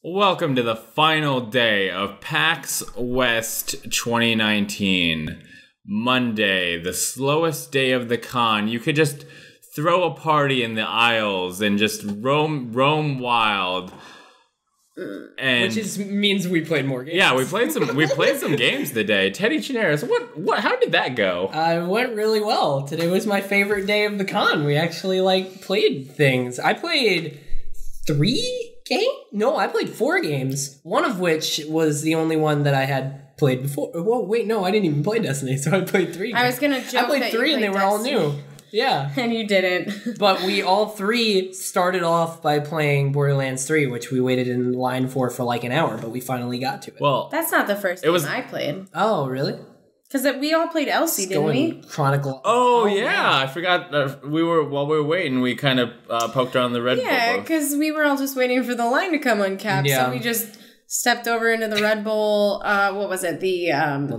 Welcome to the final day of Pax West 2019. Monday, the slowest day of the con. You could just throw a party in the aisles and just roam wild. And which means we played more games. Yeah, we played some games today. Teddy Chinaris, how did that go? It went really well. Today was my favorite day of the con. We actually played things. I played 3 games? No, I played 4 games. One of which was the only one that I had played before. Whoa, wait, no, I didn't even play Destiny, so I played 3 games. I was gonna joke. I played 3 and they were all new. Yeah. And you didn't. But we all 3 started off by playing Borderlands 3, which we waited in line for like an hour, but we finally got to it. Well, that's not the first game I played. Oh, really? Because we all played Elsie, didn't we? Chronicle. Oh yeah, I forgot. While we were waiting, we kind of poked around the Red Bull. Yeah, because we were all just waiting for the line to come uncapped, so we just stepped over into the Red Bull. What was it? The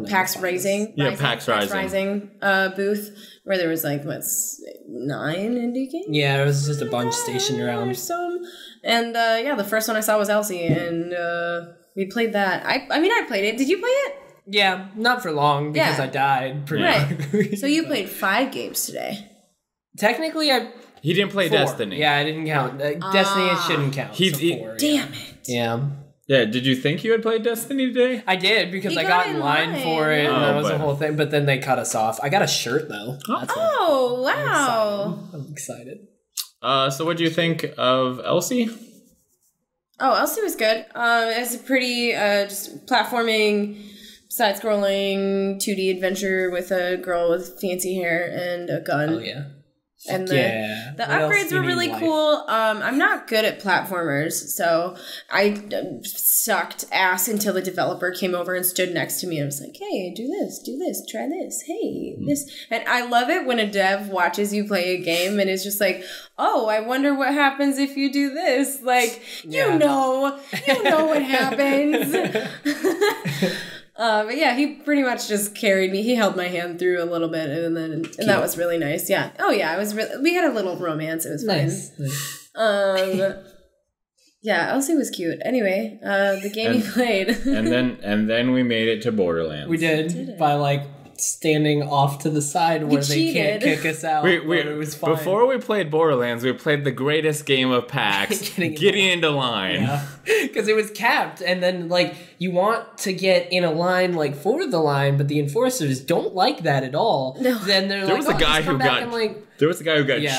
PAX Rising. Yeah, PAX Rising booth where there was 9 indie games. Yeah, there was just a bunch stationed around. And the first one I saw was Elsie, and we played that. I played it. Did you play it? Yeah, not for long because I died pretty quickly. So you played 5 games today. Technically, he didn't play 4. Destiny. Yeah, I didn't count. Destiny shouldn't count. 4, damn it. Yeah. Yeah, did you think you had played Destiny today? I did, because I got in line for it, and that was the whole thing, but then they cut us off. I got a shirt, though. Wow. I'm excited. So what do you think of Elsie? Oh, Elsie was good. It's a pretty just platforming, side-scrolling 2D adventure with a girl with fancy hair and a gun. Oh, yeah. And the upgrades were really cool. I'm not good at platformers, so I sucked ass until the developer came over and stood next to me and was like, hey, do this, try this, hey, this. And I love it when a dev watches you play a game and is just like, oh, I wonder what happens if you do this. You know what happens. But yeah, he pretty much just carried me. He held my hand through a little bit, and that was really nice. Yeah. Oh yeah, it was. We had a little romance. It was fun. Yeah, Elsie was cute. Anyway, the game he played, and then we made it to Borderlands. We did by standing off to the side where they can't kick us out. It was fine. Before we played Borderlands, we played the greatest game of PAX, getting into line. Yeah, because it was capped, and then you want to get in a line for the line, but the enforcers don't like that at all. No. Then there was a guy who got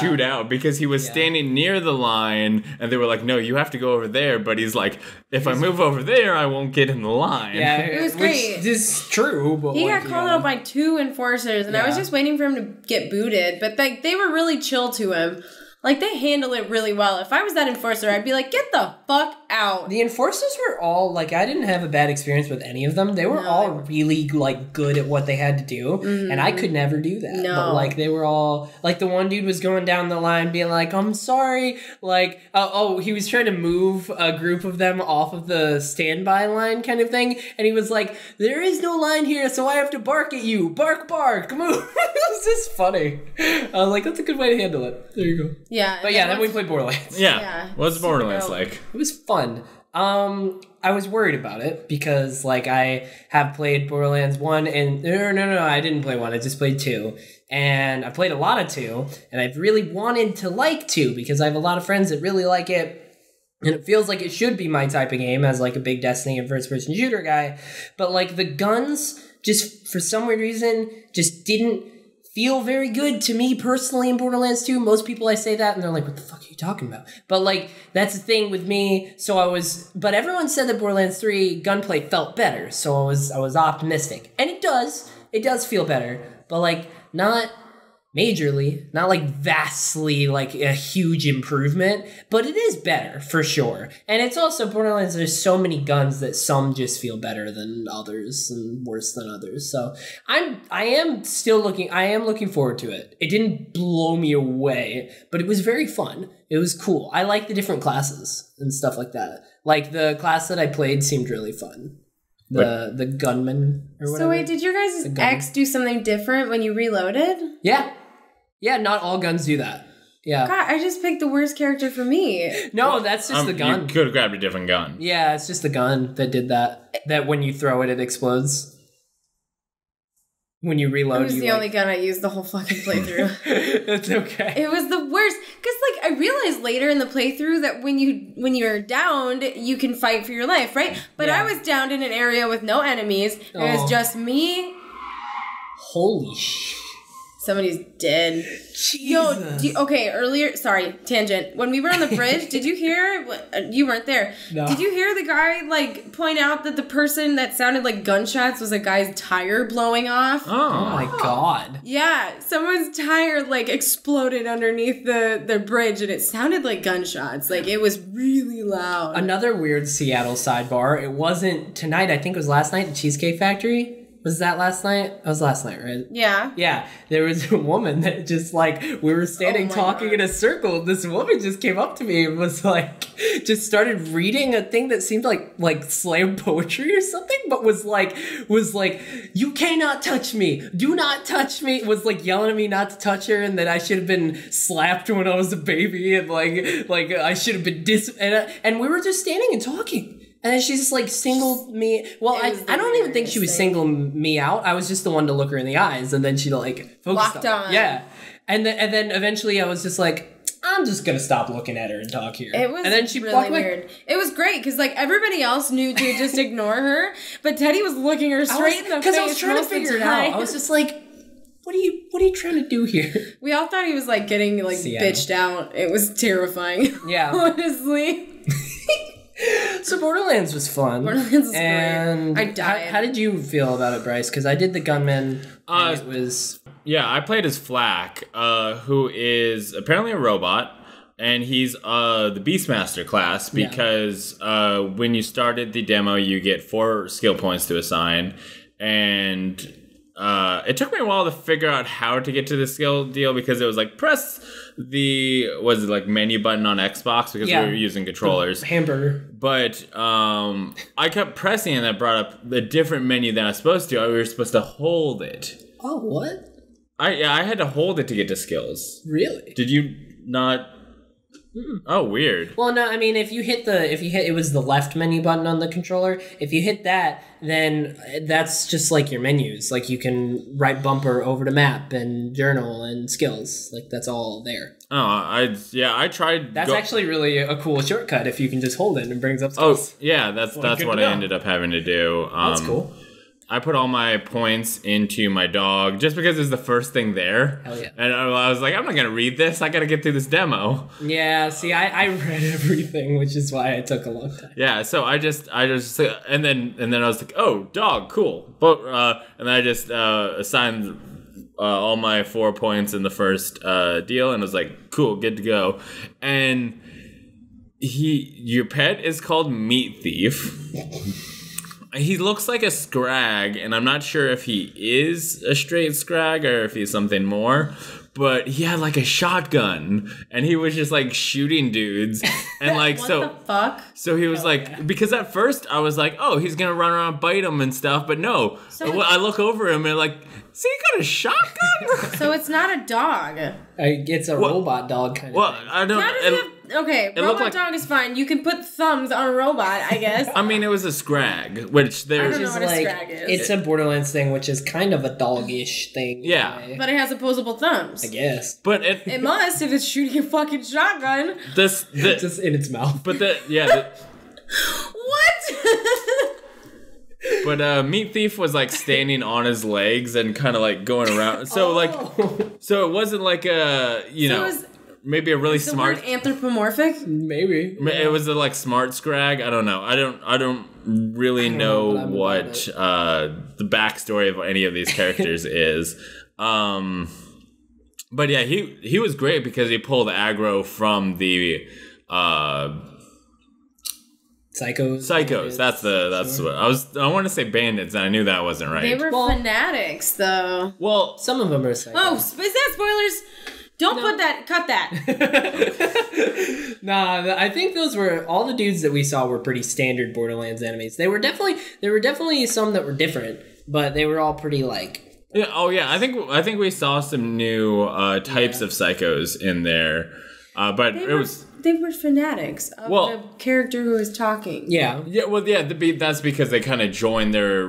chewed out because he was standing near the line, and they were like, "No, you have to go over there." But he's like, "If I move over there, I won't get in the line." Yeah, it was great. Which is true, but he got called out by 2 enforcers, and I was just waiting for him to get booted. But they were really chill to him. They handle it really well. If I was that enforcer, I'd be like, get the fuck out. The enforcers were all, I didn't have a bad experience with any of them. They were all really, good at what they had to do. Mm-hmm. And I could never do that. No. But, they were all, the one dude was going down the line being like, I'm sorry. He was trying to move a group of them off of the standby line kind of thing. And he was like, there is no line here, so I have to bark at you. Bark, bark, move. It was just funny. I was like, that's a good way to handle it. There you go. Yeah. But then we played Borderlands. Yeah. What's Borderlands like? It was fun. I was worried about it because I have played Borderlands 1 and no, I didn't play 1. I just played 2. And I played a lot of 2, and I've really wanted to like 2 because I have a lot of friends that really like it. And it feels like it should be my type of game as a big Destiny and first-person shooter guy. But the guns just for some weird reason just didn't feel very good to me personally in Borderlands 2. Most people I say that and they're like, what the fuck are you talking about? But that's the thing with me. But everyone said that Borderlands 3 gunplay felt better, so I was optimistic. And it does feel better, but not majorly, not vastly a huge improvement, but it is better for sure. And it's also Borderlands, there's so many guns that some just feel better than others and worse than others. So I am looking forward to it. It didn't blow me away, but it was very fun. It was cool. I like the different classes and stuff like that. The class that I played seemed really fun. The gunman or whatever. So wait, did your guys' X do something different when you reloaded? Yeah. Yeah, not all guns do that. Yeah. God, I just picked the worst character for me. No, that's just the gun. You could have grabbed a different gun. Yeah, it's just the gun that did that. That when you throw it, it explodes. When you reload, it was the only gun I used the whole fucking playthrough. It's okay. It was the worst because, like, I realized later in the playthrough that when you're downed, you can fight for your life, right? But I was downed in an area with no enemies. It was just me. Holy shit! Somebody's dead. Jesus. Yo, okay, earlier, sorry, tangent. When we were on the bridge, did you hear, you weren't there. No. Did you hear the guy, like, point out that the person that sounded like gunshots was a guy's tire blowing off? Oh my god. Yeah, someone's tire, like, exploded underneath the bridge, and it sounded like gunshots. Like, it was really loud. Another weird Seattle sidebar. It wasn't tonight, I think it was last night, the Cheesecake Factory. Was that last night? It was last night, right? Yeah. Yeah. There was a woman that just, like, we were standing talking in a circle. This woman just came up to me and was like, just started reading a thing that seemed like slam poetry or something, but was like, you cannot touch me. Do not touch me. Was like yelling at me not to touch her and that I should have been slapped when I was a baby and like I should have been and we were just standing and talking. And then she just, like, singled me... Well, I don't even think she was singling me out. I was just the one to look her in the eyes. And then she, like, focused locked on. Yeah. And then eventually I was just like, I'm just going to stop looking at her and talk here. It was and then she really weird. It was great, because, like, everybody else knew to just ignore her. But Teddy was looking her straight in the face. Because I was trying to figure it out. I was just like... What are you trying to do here? We all thought he was, like, getting, like, bitched out. It was terrifying. Yeah. Honestly. So Borderlands was fun. Borderlands was great. I died. How did you feel about it, Bryce? Because I did the gunman. It was... Yeah, I played as Flack, who is apparently a robot. And he's the Beastmaster class because when you started the demo, you get 4 skill points to assign. And it took me a while to figure out how to get to the skill deal because it was like press the menu button on Xbox because we were using controllers. Hamburger. But I kept pressing and that brought up a different menu than I was supposed to. We were supposed to hold it. Oh, what? I had to hold it to get to skills. Really? Did you not? Oh, weird. Well, no, I mean, if you hit it was the left menu button on the controller. If you hit that, then that's just like your menus. Like you can right bumper over to map and journal and skills. Like that's all there. Oh, I tried. That's actually really a cool shortcut if you can just hold it and it brings up skills. Oh, yeah, that's what I ended up having to do. That's cool. I put all my points into my dog just because it's the first thing there. Hell yeah. And I was like, I'm not going to read this. I got to get through this demo. Yeah, see, I read everything, which is why it took a long time. Yeah, so I just and then I was like, oh, dog, cool. But and I just assigned all my 4 points in the first deal and was like, cool, good to go. And your pet is called Meat Thief. He looks like a scrag, and I'm not sure if he is a straight scrag or if he's something more. But he had like a shotgun, and he was just like shooting dudes, and like what the fuck? So he was because at first I was like, oh, he's gonna run around, bite him and stuff, but no. So I look over him and like, see, he got a shotgun. So it's not a dog. It's a robot dog kind of thing. Well, I don't. Okay, robot dog is fine. You can put thumbs on a robot, I guess. I mean, it was a scrag, which there's. I don't know what a scrag is. It's a Borderlands thing, which is kind of a dog-ish thing. Yeah. But it has opposable thumbs. I guess. But it must if it's shooting a fucking shotgun. Just in its mouth. But what? But Meat Thief was like standing on his legs and kind of like going around. So so it wasn't like maybe a really smart. The word anthropomorphic? Maybe. It was a like smart scrag. I don't know. I don't really know what the backstory of any of these characters is. But yeah, he was great because he pulled aggro from the Psychos. That's what I wanted to say bandits, and I knew that wasn't right. They were fanatics, though. Well, some of them are psychos. Oh, is that spoilers? Don't put that. Cut that. Nah, I think those were all the dudes that we saw were pretty standard Borderlands enemies. There were definitely some that were different, but they were all pretty like Yeah. Oh yeah. I think we saw some new types of psychos in there, but they were fanatics of the character who was talking. Yeah. Yeah. Well, yeah. That's because they kind of joined their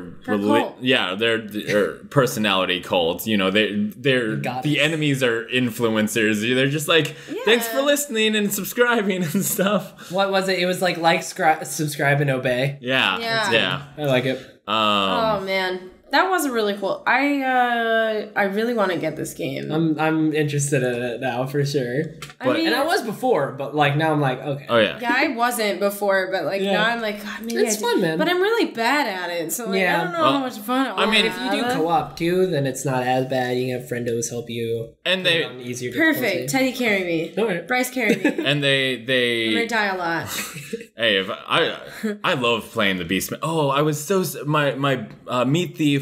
personality cults. You know, they're the enemies are influencers. They're just like, thanks for listening and subscribing and stuff. What was it? It was like, subscribe, and obey. Yeah. I like it. Oh man. That was really cool. I really want to get this game. I'm interested in it now for sure. And I was before, but like now I'm like, okay. Oh yeah. Yeah, I wasn't before, but like now I'm like, God, maybe it's fun, man. But I'm really bad at it, so like I don't know how much fun it was. I mean, if you do co-op too, then it's not as bad. You can have friendos help you, and they easier. Perfect. Teddy carry me. Right. Bryce carry me. And they I'm gonna die a lot. Hey, if I love playing the Beastman. Oh, I was so my meat thief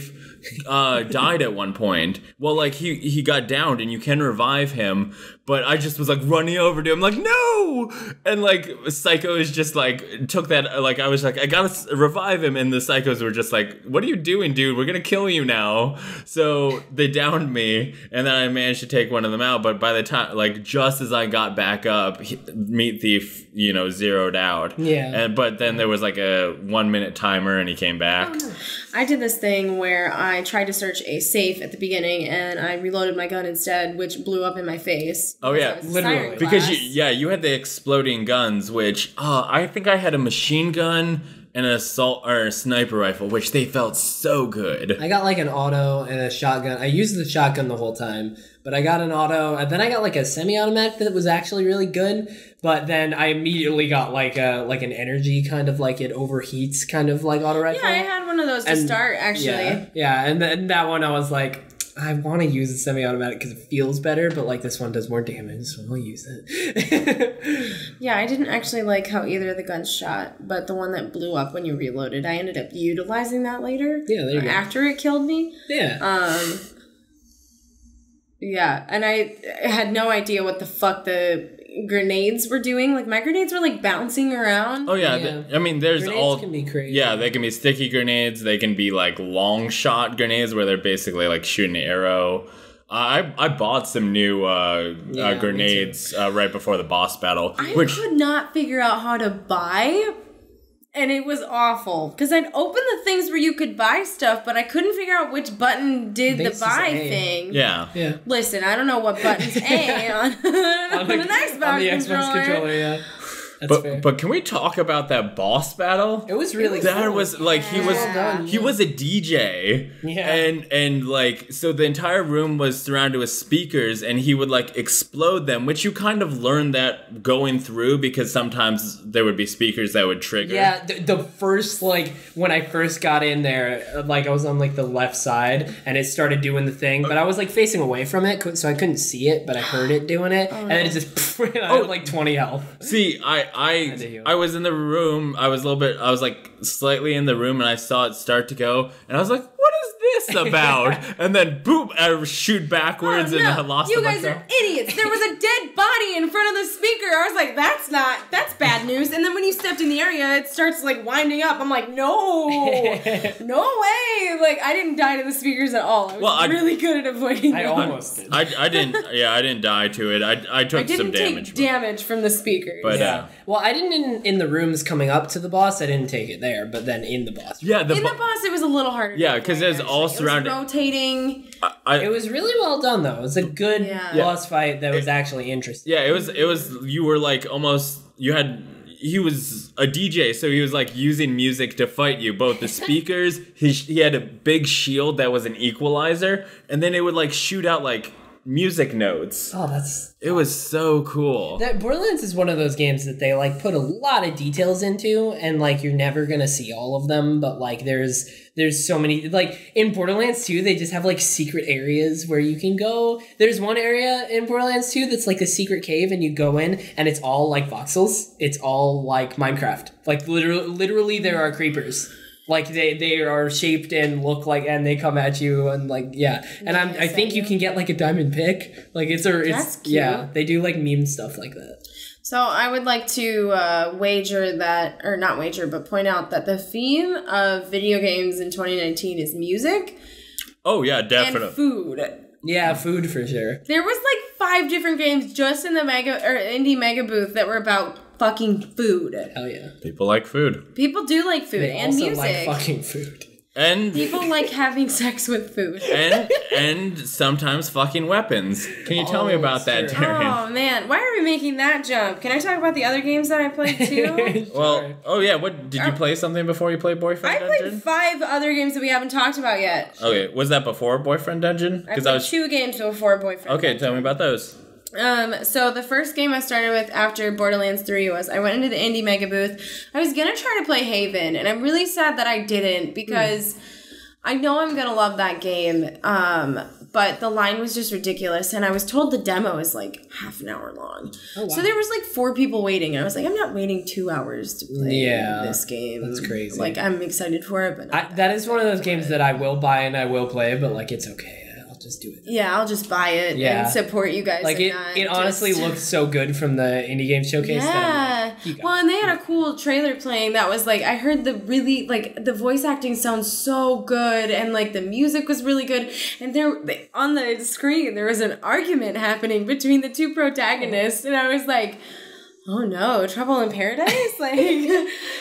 died at one point. Well, like he got downed and you can revive him, but I just was like running over to him like no, and like Psycho is just like took that, like I was like I gotta revive him, and the Psychos were just like, what are you doing, dude? We're gonna kill you now. So they downed me, and then I managed to take one of them out. But by the time, like just as I got back up, Meat Thief, zeroed out. Yeah. But then there was like a 1 minute timer, and he came back. Oh, no. I did this thing where I tried to search a safe at the beginning, and I reloaded my gun instead, which blew up in my face. Oh yeah, literally. Because you had the exploding guns, which I think I had a machine gun and an assault or a sniper rifle, which they felt so good. I got like an auto and a shotgun. I used the shotgun the whole time, but I got an auto, and then I got like a semi-automatic that was actually really good. But then I immediately got like an energy kind of like it overheats kind of like auto rifle. Yeah, I had one of those to start actually. Yeah, and then that one I was like, I want to use a semi-automatic because it feels better, but like this one does more damage, so I'll use it. Yeah, I didn't actually like how either of the guns shot, but the one that blew up when you reloaded, I ended up utilizing that later. Yeah, there you go. After it killed me. Yeah. Yeah, and I had no idea what the fuck the grenades were doing. Like my grenades were like bouncing around. Oh yeah. I mean, there's grenades can be crazy. Yeah, they can be sticky grenades. They can be like long shot grenades where they're basically like shooting an arrow. I bought some new grenades right before the boss battle. I could not figure out how to buy. And it was awful because I'd open the things where you could buy stuff, but I couldn't figure out which button did the buy thing. Yeah. Listen, I don't know what button's A on an Xbox controller. Yeah. That's fair. But can we talk about that boss battle? It was really that cool. was like he was a DJ. Yeah. And like so the entire room was surrounded with speakers and he would like explode them, which you kind of learned that going through because sometimes there would be speakers that would trigger. Yeah, the first like when I first got in there, like I was on like the left side and it started doing the thing, but I was like facing away from it so I couldn't see it, but I heard it doing it and then it just I had like 20 health. See, I was in the room. I was like slightly in the room, and I saw it start to go, and I was like, "What is this about?" And then boom, I shoot backwards and I lost. You guys are idiots. There was a dead body in front of the speaker. I was like, that's bad news. And then when you stepped in the area, it starts like winding up. I'm like, no way. Like I didn't die to the speakers at all. I was really good at avoiding them. I almost did. I didn't die to it. I took some damage. Damage from the speakers. But well, I didn't in the rooms coming up to the boss. I didn't take it there, but then in the boss. Yeah, in the boss, it was a little harder. Yeah, because it was all surrounded. It was rotating. It was really well done, though. It was a good boss fight that was actually interesting. Yeah, it was. You were like almost. He was a DJ, so he was like using music to fight you. Both the speakers. He had a big shield that was an equalizer, and then it would like shoot out like music notes. Oh, it was so cool. That Borderlands is one of those games that they like put a lot of details into, and like you're never gonna see all of them, but like there's so many, like in Borderlands 2 they just have like secret areas where you can go. There's one area in Borderlands 2 that's like a secret cave, and you go in and it's all like voxels. It's all like Minecraft. Like literally there are creepers. Like they are shaped and look like, and they come at you and like And I think you can get like a diamond pick. Like it's That's cute. Yeah, they do like meme stuff like that. So I would like to wager that, or not wager, but point out that the theme of video games in 2019 is music. Oh, yeah, definitely. And food. Yeah, food for sure. There was like 5 different games just in the indie mega booth that were about fucking food. Hell yeah. People like food. People do like food They and also music. like fucking food. And people like having sex with food. And sometimes fucking weapons. Can you tell me about that, Darian? Oh man, why are we making that jump? Can I talk about the other games that I played too? Well, oh yeah, what did you play something before you played Boyfriend Dungeon? I played 5 other games that we haven't talked about yet. Okay, was that before Boyfriend Dungeon? I played 2 games before Boyfriend Okay, Dungeon. tell me about those. So the first game I started with after Borderlands 3 was I went into the indie mega booth. I was gonna try to play Haven, and I'm really sad that I didn't because I know I'm gonna love that game. But the line was just ridiculous, and I was told the demo is like half an hour long. Oh, wow. So there was like 4 people waiting. I was like, I'm not waiting 2 hours to play this game. That's crazy. Like, I'm excited for it, but that is one of those games that I will buy and I will play, but like it's okay. I'll just do it. Yeah, I'll just buy it and support you guys. Like it honestly looked so good from the indie game showcase. Yeah. That I'm like, well, and they had a cool trailer playing that was like I heard the really like the voice acting sounds so good and like the music was really good and on the screen there was an argument happening between the 2 protagonists and I was like, oh no, Trouble in Paradise? Like,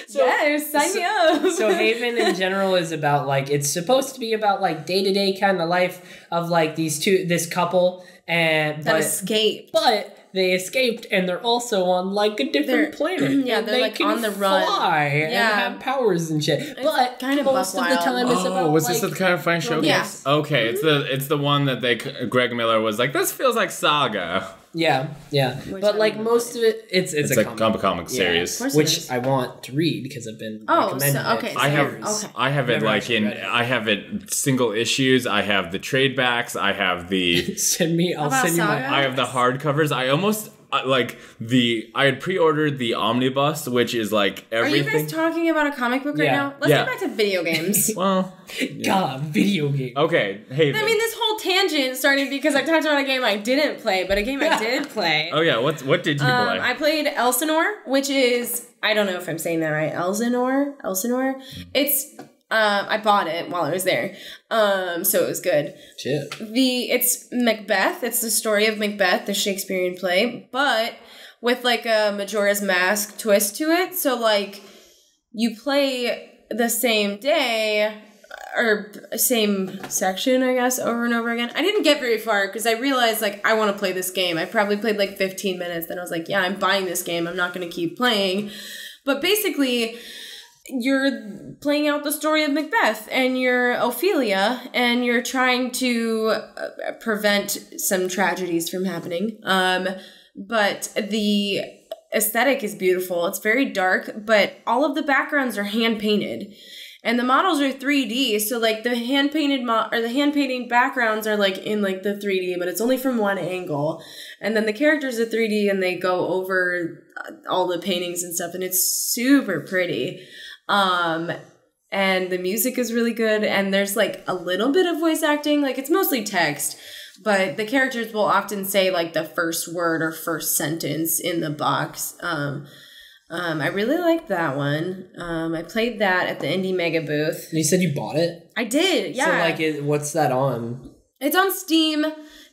sign me up. So Haven in general is about like, it's supposed to be about like day-to-day kind of life of like this couple but escaped. But they escaped and they're also on like a different planet. Yeah, they're like on the run. And have powers and shit. It's but kind of most of the time it's about was this the kind of fun showcase? Yeah. Okay, it's the one that Greg Miller was like, this feels like Saga. Yeah. But like most of it, it's a comic series, which I want to read because I've been recommended. Okay. it. I have it I have it single issues. I have the trade backs. I have the I'll send you my. I have the hardcovers. I almost I had pre-ordered the omnibus, which is like everything. Are you guys talking about a comic book right now? Let's get back to video games. Well, God, video game. Okay, Haven. I mean, this whole tangent started because I talked about a game I didn't play, but a game I did play. Oh yeah, what did you play? I played Elsinore, which is, I don't know if I'm saying that right. Elsinore. It's I bought it while I was there, so it was good. Shit. It's Macbeth. It's the story of Macbeth, the Shakespearean play, but with like a Majora's Mask twist to it. So like you play the same day or same section, I guess, over and over again. I didn't get very far because I realized like I want to play this game. I probably played like 15 minutes. Then I was like, yeah, I'm buying this game. I'm not going to keep playing. But basically, you're playing out the story of Macbeth, and you're Ophelia, and you're trying to prevent some tragedies from happening. But the aesthetic is beautiful. It's very dark, but all of the backgrounds are hand-painted. And the models are 3D, so like the hand-painted the hand-painting backgrounds are like in like the 3D, but it's only from one angle. And then the characters are 3D, and they go over all the paintings and stuff, and it's super pretty. And the music is really good, and there's like a little bit of voice acting, like it's mostly text, but the characters will often say like the first word or first sentence in the box. I really liked that one. I played that at the Indie Mega booth. You said you bought it? I did, yeah. So like, what's that on? It's on Steam.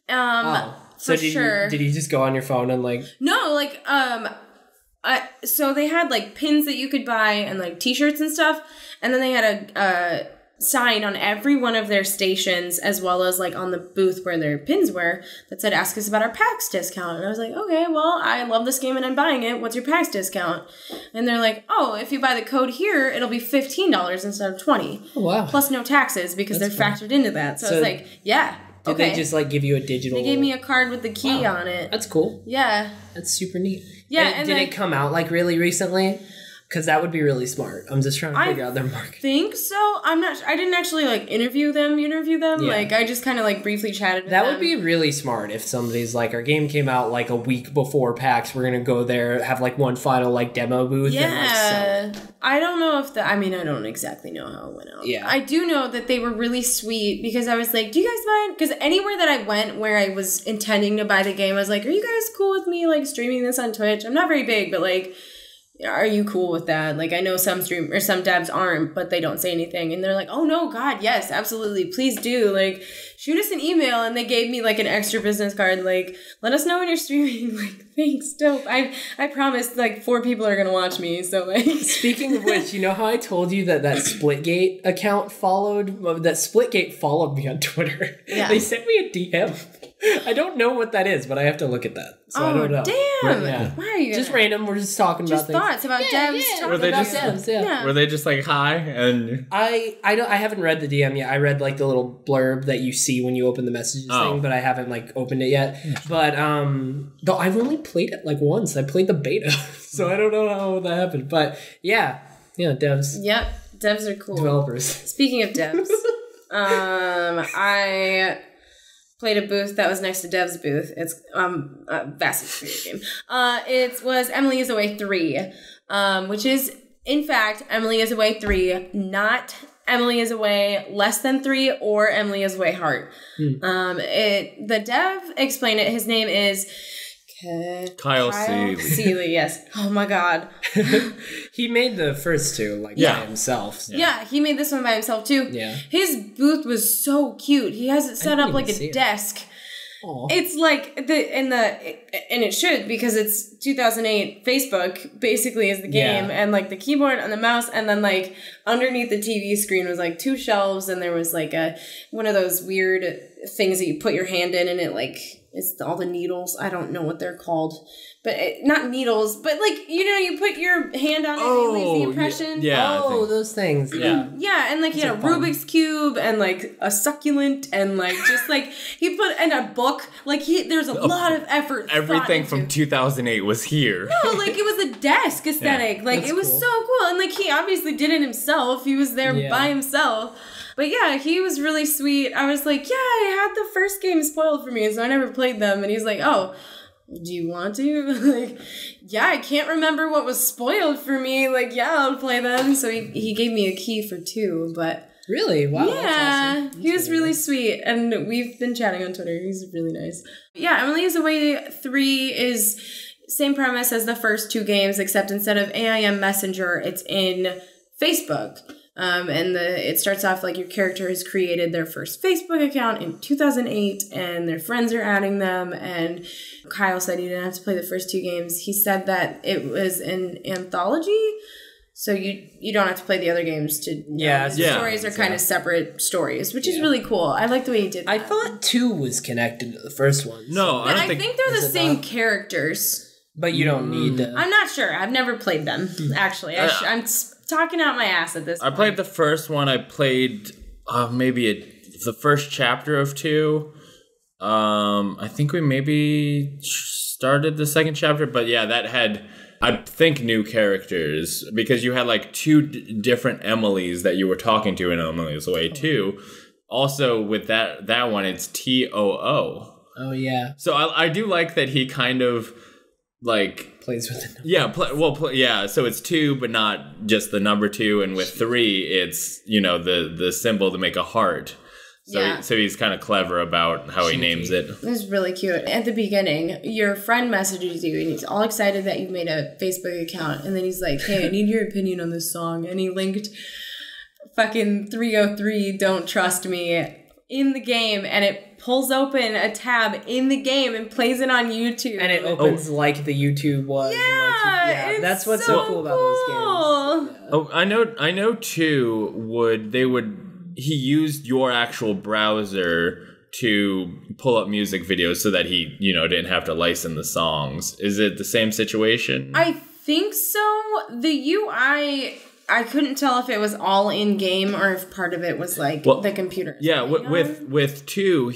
So did you just go on your phone and like? No, like so they had like pins that you could buy and like t-shirts and stuff, and then they had a sign on every one of their stations as well as like on the booth where their pins were that said ask us about our PAX discount. And I was like, okay, well, I love this game and I'm buying it. What's your PAX discount? And they're like, oh, if you buy the code here, it'll be $15 instead of $20. Oh, wow. Plus no taxes because they're factored into that. So I was like, yeah. Did they just like give you a digital? They gave me a card with the key on it. That's cool. Yeah. That's super neat. Yeah. And did it come out like really recently? Because that would be really smart. I'm just trying to figure out their market. I think so. I'm not. I didn't actually like interview them. Yeah. Like I just kind of like briefly chatted with them. That would be really smart if somebody's like, our game came out like a week before PAX. We're gonna go there, have like one final like demo booth. Yeah. And, like, sell it. I don't know if I don't exactly know how it went out. Yeah. I do know that they were really sweet because I was like, do you guys mind? Because anywhere that I went where I was intending to buy the game, I was like, are you guys cool with me like streaming this on Twitch? I'm not very big, but like, are you cool with that? Like, I know some devs aren't, but they don't say anything. And they're like, oh, no, God, yes, absolutely. Please do. Like, shoot us an email. And they gave me, like, an extra business card. Like, let us know when you're streaming. Like, thanks, dope. I promise, like, 4 people are going to watch me. So, like. Speaking of which, you know how I told you that Splitgate account followed me on Twitter? Yeah. They sent me a DM. I don't know what that is, but I have to look at that. So I don't know. Damn! Yeah. Why are you just random? We're just talking about things. Thoughts about devs. Yeah. Were they about just devs? Yeah. Were they just like hi and? I haven't read the DM yet. I read like the little blurb that you see when you open the messages thing, but I haven't like opened it yet. But though I've only played it like once. I played the beta, so I don't know how that happened. But yeah, devs. Yep, devs are cool. Developers. Speaking of devs, I played a booth that was next to Dev's booth. It's a vastly superior game. It was Emily is Away 3, which is, in fact, Emily is Away 3, not Emily is Away Less Than 3 or Emily is Away Heart. The dev explained it. His name is Kyle Seeley, yes. Oh my God. He made the first two by himself. So. Yeah, he made this one by himself too. Yeah. His booth was so cute. He has it set up like a desk. Aww. It's like and it should, because it's 2008 Facebook basically is the game, and like the keyboard and the mouse, and then like underneath the TV screen was like 2 shelves, and there was like one of those weird things that you put your hand in and it like it's all the needles. I don't know what they're called, but not needles, but like, you put your hand on it and it leaves the impression. Yeah. Oh, those things. Yeah. Yeah, and like he had a Rubik's Cube and like a succulent and like just like he put in a book. Like there's a lot of effort. Everything from 2008 was here. No, like it was a desk aesthetic. Like That's it was cool. so cool, and like he obviously did it himself. He was there by himself. But yeah, he was really sweet. I was like, yeah, I had the first game spoiled for me, so I never played them. And he's like, oh, do you want to? Like, yeah, I can't remember what was spoiled for me. Like, yeah, I'll play them. So he gave me a key for 2, but... Really? Wow, yeah, that's awesome. He was really sweet, and we've been chatting on Twitter. He's really nice. Yeah, Emily is Away 3 is same premise as the first 2 games, except instead of AIM Messenger, it's in Facebook. And it starts off like your character has created their first Facebook account in 2008, and their friends are adding them. And Kyle said he didn't have to play the first 2 games. He said that it was an anthology, so you don't have to play the other games to. The stories are kind of separate stories, which is really cool. I like the way he did that. I thought 2 was connected to the first one. No, I don't think they're the same characters. But you don't need to. I'm not sure. I've never played them, actually. I'm talking out my ass at this point. I played the first one. I played the first chapter of 2. I think we maybe started the second chapter, but yeah, that had, I think, new characters, because you had like 2 different Emilys that you were talking to in Emily's Away 2. Also, with that one, it's TOO. Oh, yeah. So I do like that he kind of like plays with the number. Yeah, so it's 2, but not just the number 2, and with 3, it's the symbol to make a heart. So he's kind of clever about how he names it. It was really cute. At the beginning, your friend messages you, and he's all excited that you've made a Facebook account, and then he's like, "Hey, I need your opinion on this song," and he linked fucking 303 Don't Trust Me in the game, and it pulls open a tab in the game and plays it on YouTube. And it opens like the YouTube was. Yeah, that's what's so cool about those games. Yeah. Oh, I know too, he used your actual browser to pull up music videos so that he, didn't have to license the songs. Is it the same situation? I think so. The UI, I couldn't tell if it was all in game or if part of it was the computer. Yeah, with 2,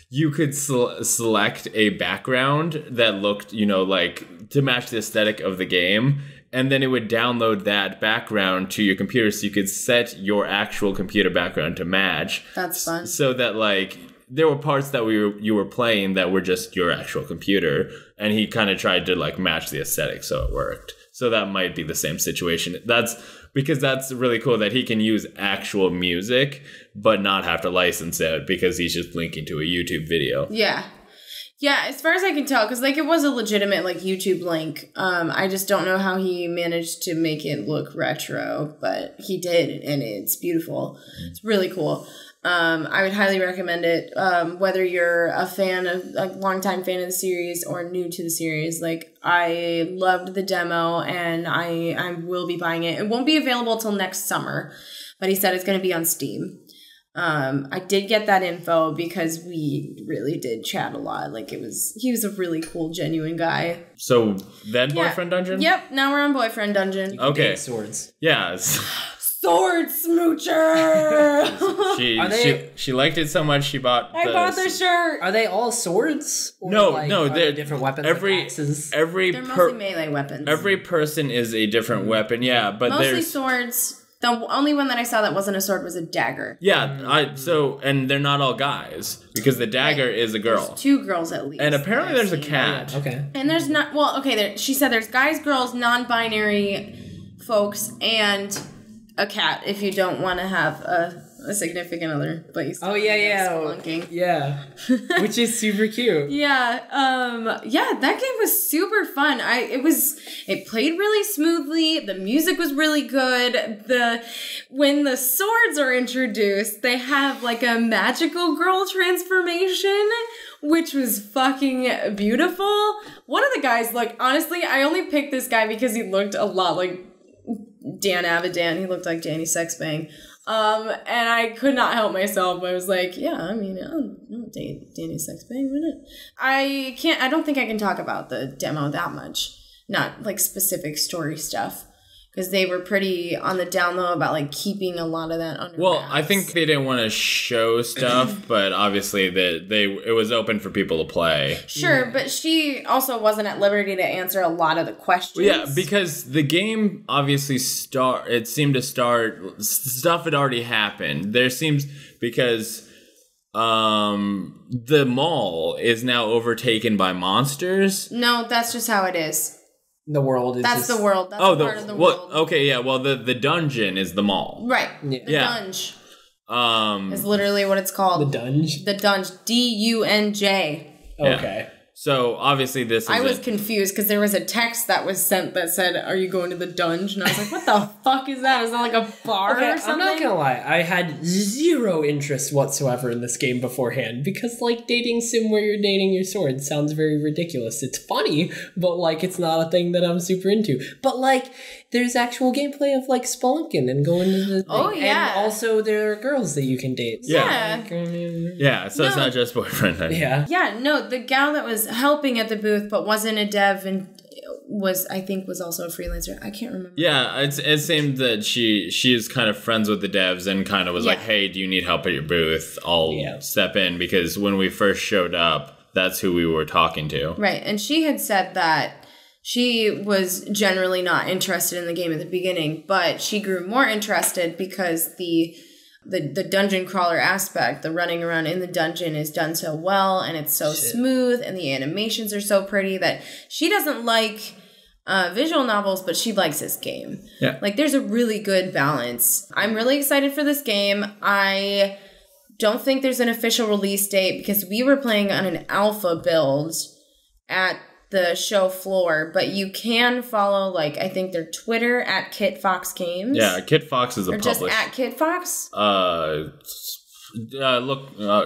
you could select a background that looked, like to match the aesthetic of the game, and then it would download that background to your computer, so you could set your actual computer background to match. That's fun. So that there were parts that you were playing that were just your actual computer, and he kind of tried to match the aesthetic, so it worked. So that might be the same situation. That's really cool that he can use actual music, but not have to license it because he's just linking to a YouTube video. Yeah. Yeah, as far as I can tell, because like it was a legitimate like YouTube link. I just don't know how he managed to make it look retro, but he did, and it's beautiful. It's really cool. I would highly recommend it. Whether you're a fan of like longtime fan of the series or new to the series, like I loved the demo, and I will be buying it. It won't be available till next summer, but he said it's going to be on Steam. I did get that info because we really did chat a lot. Like he was a really cool, genuine guy. So then Boyfriend Dungeon? Yep, now we're on Boyfriend Dungeon. Okay. Swords. Yeah. Sword smoocher! She liked it so much she bought I bought the shirt! Are they all swords? Or No, they're different weapons. They're mostly melee weapons. Every person is a different weapon, yeah, but mostly swords. The only one that I saw that wasn't a sword was a dagger. Yeah, and they're not all guys, because the dagger is a girl. There's 2 girls at least. And apparently there's a cat. Yeah, okay. And there's not, she said there's guys, girls, non-binary folks, and a cat if you don't want to have a significant other, but you still spelunking. Yeah. Which is super cute. Yeah, that game was super fun. It played really smoothly. The music was really good. When the swords are introduced, they have like a magical girl transformation, which was fucking beautiful. One of the guys, like, honestly, I only picked this guy because he looked a lot like Dan Avidan. He looked like Danny Sexbang. And I could not help myself. I was like, yeah, I mean, I'll date Danny Sexbang, wouldn't it? I don't think I can talk about the demo that much. Not like specific story stuff. Because they were pretty on the down low about like keeping a lot of that under wraps. I think they didn't want to show stuff, but obviously it was open for people to play. Sure, but she also wasn't at liberty to answer a lot of the questions. Well, yeah, because the game obviously stuff had already happened. Because the mall is now overtaken by monsters. No, that's just how it is. The world is That's the world. That's part of the world. Okay, yeah. Well, the dungeon is the mall. Right. Yeah. The dunge. Is literally what it's called. The dunge? The dunge. D-U-N-J. Okay. Yeah. So, obviously, I was confused because there was a text that was sent that said, "Are you going to the dunge?" And I was like, what the fuck is that? Is that like a bar or something? I'm not gonna lie. I had zero interest whatsoever in this game beforehand because, like, dating sim where you're dating your sword sounds very ridiculous. It's funny, but, like, it's not a thing that I'm super into. But, like, there's actual gameplay of, like, spelunking and going to the thing. Oh, yeah. And also there are girls that you can date. So, yeah, so it's not just boyfriend. Yeah. Yeah, no, the gal that was helping at the booth but wasn't a dev and was also a freelancer. I can't remember. Yeah, it seemed that she's kind of friends with the devs and kind of was like, hey, do you need help at your booth? I'll step in, because when we first showed up, that's who we were talking to. Right, and she had said that she was generally not interested in the game at the beginning, but she grew more interested because the dungeon crawler aspect, the running around in the dungeon, is done so well, and it's so smooth, and the animations are so pretty that she doesn't like visual novels, but she likes this game. Yeah. Like, there's a really good balance. I'm really excited for this game. I don't think there's an official release date because we were playing on an alpha build at the show floor, but you can follow, like, I think their Twitter at Kit Fox Games. Yeah, Kit Fox is a publisher. Or just at Kit Fox?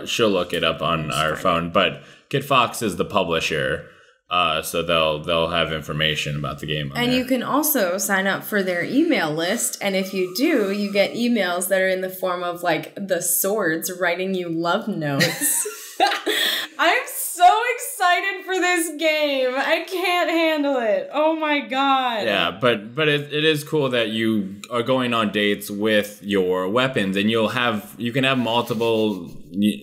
She'll look it up on our phone, but Kit Fox is the publisher, so they'll have information about the game. And you can also sign up for their email list, and if you do, you get emails that are in the form of, like, the swords writing you love notes. I'm so excited for this game. I can't handle it. Oh my god. Yeah, but it is cool that you are going on dates with your weapons, and you can have multiple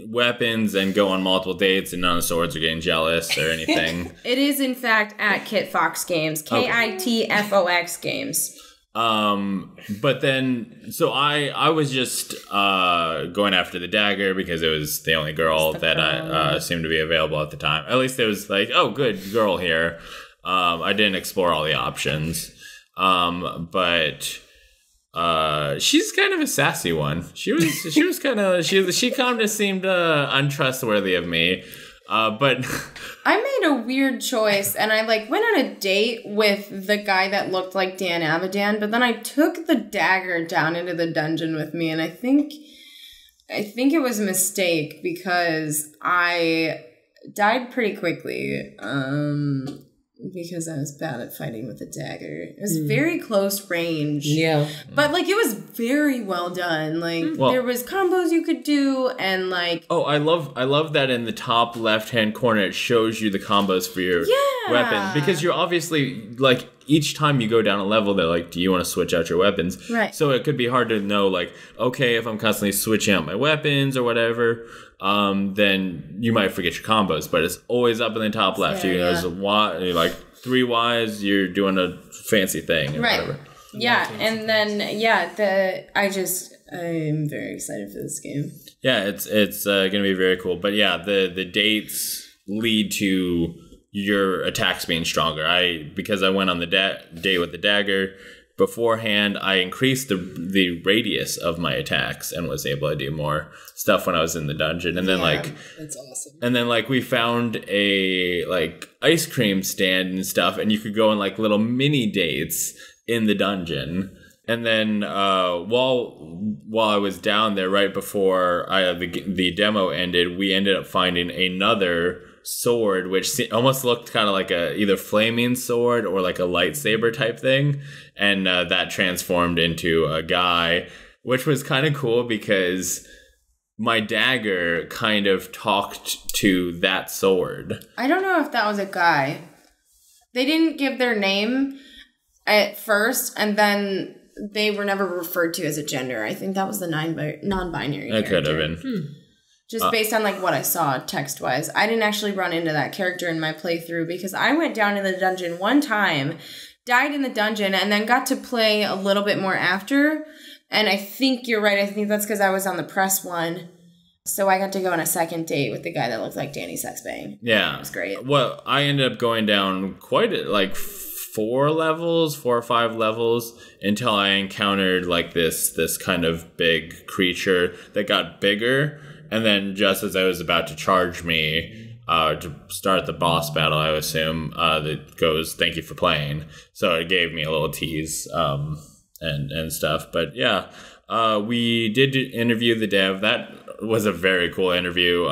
weapons and go on multiple dates, and none of the swords are getting jealous or anything. It is in fact at Kit Fox Games. KITFOX Games. But then, so I was just going after the dagger because it was the only girl that seemed to be available at the time. At least it was like, oh, good girl here. I didn't explore all the options. But she's kind of a sassy one. She kind of seemed untrustworthy of me. But I made a weird choice, and I went on a date with the guy that looked like Dan Avidan, but then I took the dagger down into the dungeon with me, and I think it was a mistake because I died pretty quickly. Because I was bad at fighting with a dagger. It was very close range. Yeah. But, it was very well done. There was combos you could do, and, Oh, I love that in the top left-hand corner it shows you the combos for your weapons. Because you're obviously, each time you go down a level, they're like, do you want to switch out your weapons? Right. So it could be hard to know, okay, if I'm constantly switching out my weapons or whatever, then you might forget your combos. But it's always up in the top left. There's a Y, 3 Ys, you're doing a fancy thing. And right. Whatever. Yeah, and then, I'm very excited for this game. Yeah, it's going to be very cool. But yeah, the dates lead to your attacks being stronger. Because I went on the date with the dagger beforehand, I increased the radius of my attacks and was able to do more stuff when I was in the dungeon. And then that's awesome. And then we found a ice cream stand and stuff, and you could go on little mini dates in the dungeon. And then while I was down there right before the demo ended, we ended up finding another sword, which almost looked kind of like a either flaming sword or like a lightsaber type thing, and that transformed into a guy, which was kind of cool because my dagger kind of talked to that sword. I don't know if that was a guy. They didn't give their name at first, and then they were never referred to as a gender. I think that was the non-binary That character. could have been. Just based on what I saw text-wise. I didn't actually run into that character in my playthrough because I went down in the dungeon one time, died in the dungeon, and then got to play a little bit more after. And I think you're right. I think that's because I was on the press one. So I got to go on a second date with the guy that looked like Danny Sexbang. Yeah. It was great. Well, I ended up going down quite 4 or 5 levels until I encountered this kind of big creature that got bigger. And then just as I was about to charge me to start the boss battle, I assume, that goes, thank you for playing. So it gave me a little tease and stuff. But yeah, we did interview the dev. That was a very cool interview.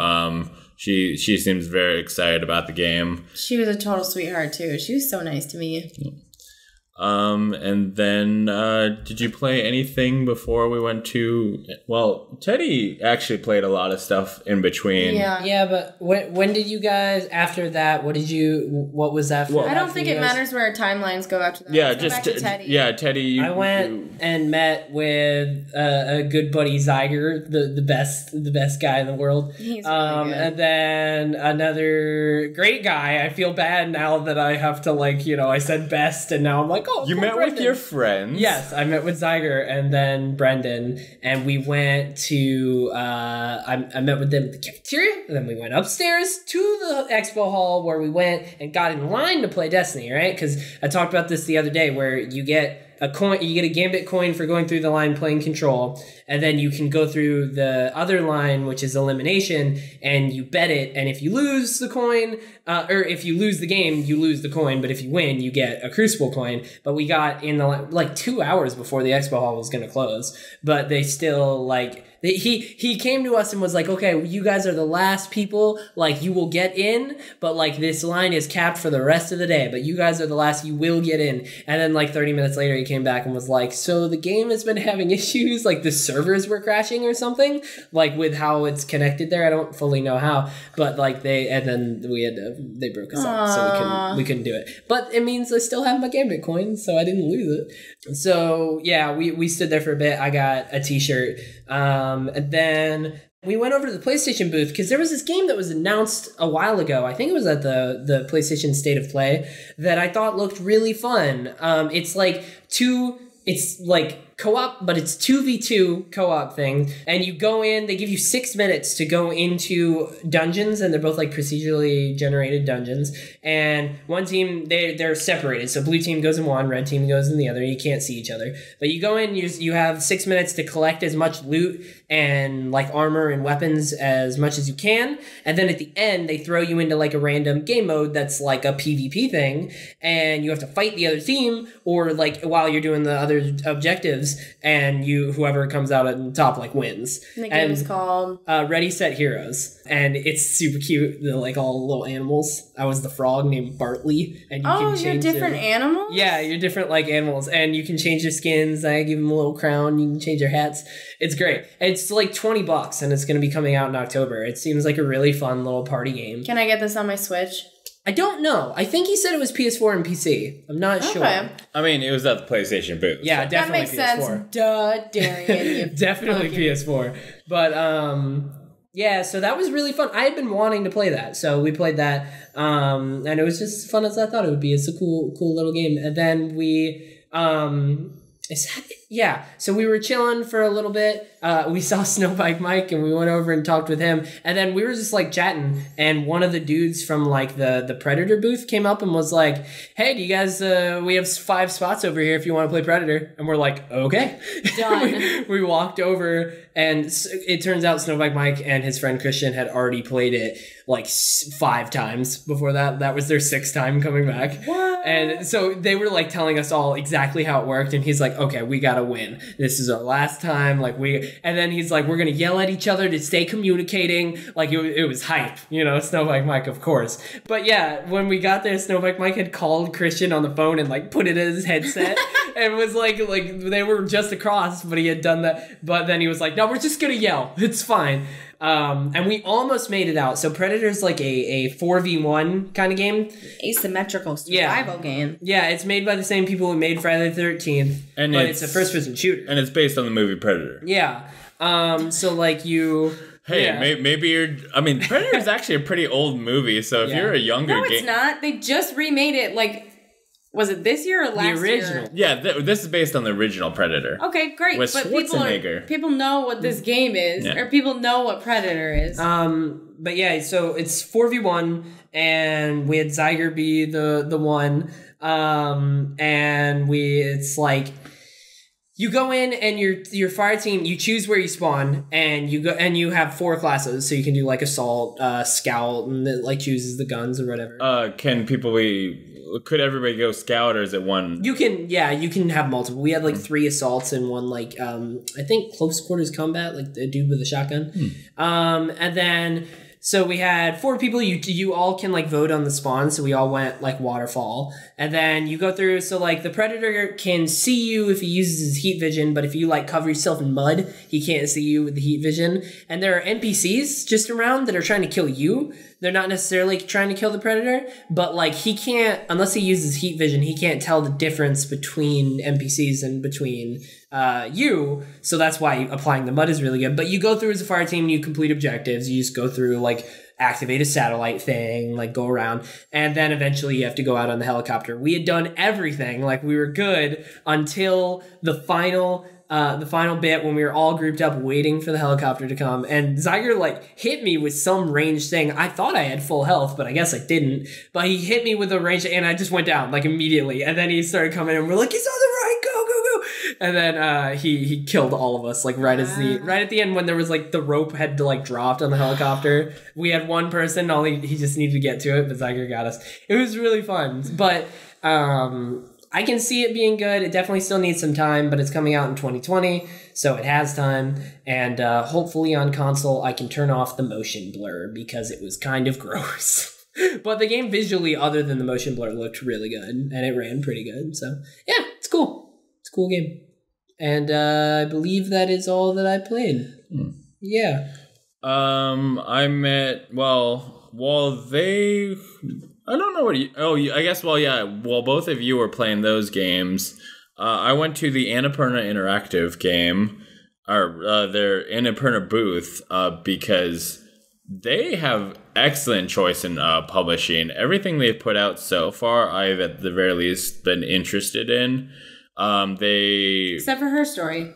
She seems very excited about the game. She was a total sweetheart, too. She was so nice to me. And then, did you play anything before we went to... Well, Teddy actually played a lot of stuff in between. Yeah, but when did you guys, after that, what was after that? I don't think it matters where our timelines go after that. Yeah, Let's just go back to Teddy. Yeah, Teddy. I went and met with a good buddy Zyger, the best guy in the world. He's really good. And then another great guy. I feel bad now that I have to I said best, and now I'm like, oh, you met Brendan. with your friends? Yes, I met with Zyger and then Brendan, and we went to, I met with them at the cafeteria, and then we went upstairs to the expo hall where we went and got in line to play Destiny, right? Because I talked about this the other day where you get a coin, you get a gambit coin for going through the line playing control, and then you can go through the other line, which is elimination, and you bet it, and if you lose the coin, or if you lose the game, you lose the coin, but if you win, you get a Crucible coin. But we got in the 2 hours before the expo hall was going to close, but they still he came to us and was like, okay, you guys are the last people, you will get in, but this line is capped for the rest of the day, but you guys are the last, you will get in. And then 30 minutes later he came back and was like, so the game has been having issues, the servers were crashing or something, with how it's connected there. I don't fully know how, but they broke us up, so we couldn't do it. But it means I still have my gambit coin, so I didn't lose it. So yeah, we stood there for a bit. I got a t-shirt, and then we went over to the PlayStation booth because there was this game that was announced a while ago. I think it was at the PlayStation State of Play that I thought looked really fun. It's co-op, but it's 2v2 co-op thing. And you go in, they give you 6 minutes to go into dungeons, and they're both like procedurally generated dungeons. And one team, they're separated. So blue team goes in one, red team goes in the other. You can't see each other. But you go in, you have 6 minutes to collect as much loot and like armor and weapons as much as you can. And then at the end, they throw you into like a random game mode that's like a PvP thing. And you have to fight the other team, or like while you're doing the other objectives, and whoever comes out on top like wins. And the game is called ReadySet Heroes, and it's super cute. They're like all little animals. I was the frog named Bartley, and you can change you're different animals. Yeah, you're different like animals, and you can change your skins. I give them a little crown. You can change your hats. It's great. It's like $20, and it's going to be coming out in October. It seems like a really fun little party game. Can I get this on my Switch? I don't know. I think he said it was PS4 and PC. I'm not sure. I mean, it was at the PlayStation booth. Yeah, definitely PS4. That makes sense. Duh, Darian. Definitely PS4. But, yeah, so that was really fun. I had been wanting to play that, so we played that. And it was just as fun as I thought it would be. It's a cool little game. And then we... Yeah, so we were chilling for a little bit. We saw Snowbike Mike, and we went over and talked with him. And then we were just like chatting, and one of the dudes from like the Predator booth came up and was like, "Hey, do you guys? We have 5 spots over here if you want to play Predator." And we're like, "Okay." Done. we walked over, and it turns out Snowbike Mike and his friend Christian had already played it like 5 times before that. That was their 6th time coming back. What? And so they were like telling us all exactly how it worked, and he's like, "Okay, we gotta win. This is our last time." And then he's like, "We're gonna yell at each other to stay communicating." Like it was hype, Snowbike Mike, of course. But yeah, when we got there, Snowbike Mike had called Christian on the phone and like put it in his headset, and it was like they were just across, but he had done that. But then he was like, "No, we're just gonna yell. It's fine." And we almost made it out. So Predator's like a 4v1 kind of game. Asymmetrical survival game. Yeah, it's made by the same people who made Friday the 13th, but it's a first-person shooter. And it's based on the movie Predator. Yeah. So like you... Hey, yeah. maybe you're... I mean, Predator is actually a pretty old movie, so if you're a younger... No, it's not. They just remade it, like... Was it this year or last year? The original. Yeah, this is based on the original Predator. Okay, great. With but Schwarzenegger. people know what this game is, or people know what Predator is. But yeah, so it's 4v1, and we had Zyger be the one, and it's like... You go in, and your fire team, you choose where you spawn, and you go, and you have 4 classes, so you can do like assault, scout, and it like chooses the guns or whatever. Could everybody go scout, or is it one? You can have multiple. We had like 3 assaults and one like I think close quarters combat, like the dude with a shotgun. And then so we had 4 people. You all can like vote on the spawn, so we all went like waterfall. And then you go through, so like the Predator can see you if he uses his heat vision, but if you like cover yourself in mud, he can't see you with the heat vision. And there are NPCs just around that are trying to kill you. They're not necessarily trying to kill the Predator, but like he can't, unless he uses heat vision, he can't tell the difference between NPCs and between you. So that's why applying the mud is really good. But you go through as a fire team, you complete objectives. You just go through like activate a satellite thing, like go around, and then eventually you have to go out on the helicopter. We had done everything, like we were good until the final bit when we were all grouped up waiting for the helicopter to come, and Zyger like hit me with some ranged thing. I thought I had full health, but I guess I didn't. But he hit me with a range, and I just went down like immediately. And then he started coming, and we're like, "He's on the right, go, go, go!" And then he killed all of us like right at the end when there was like the rope had to like dropped on the helicopter. We had one person, he just needed to get to it, but Zyger got us. It was really fun, but I can see it being good. It definitely still needs some time, but it's coming out in 2020, so it has time. And hopefully on console, I can turn off the motion blur because it was kind of gross. But the game visually, other than the motion blur, looked really good, and it ran pretty good. So yeah, it's cool. It's a cool game. And I believe that is all that I played. Yeah. I met, I don't know what I guess, while both of you were playing those games, I went to the Annapurna Interactive game, or their Annapurna booth, because they have excellent choice in publishing. Everything they've put out so far, I've at the very least been interested in. Except for Her Story.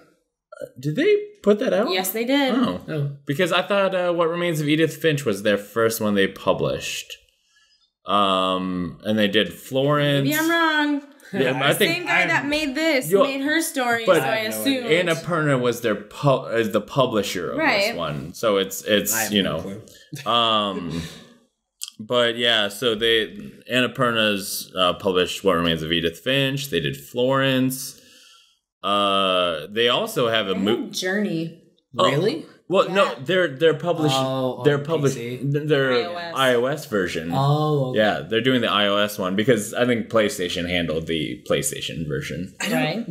Did they put that out? Yes, they did. Oh. Because I thought What Remains of Edith Finch was their first one they published. And they did Florence. Maybe I'm wrong. Yeah, I think same guy that made this made Her Story, so I assumed. Annapurna was their the publisher of this one, so it's But yeah, so Annapurna's published What Remains of Edith Finch. They did Florence. They also have a Journey. Really? Well, no, they're published. They're published. Their iOS version. Oh, okay. Yeah, they're doing the iOS one because I think PlayStation handled the PlayStation version.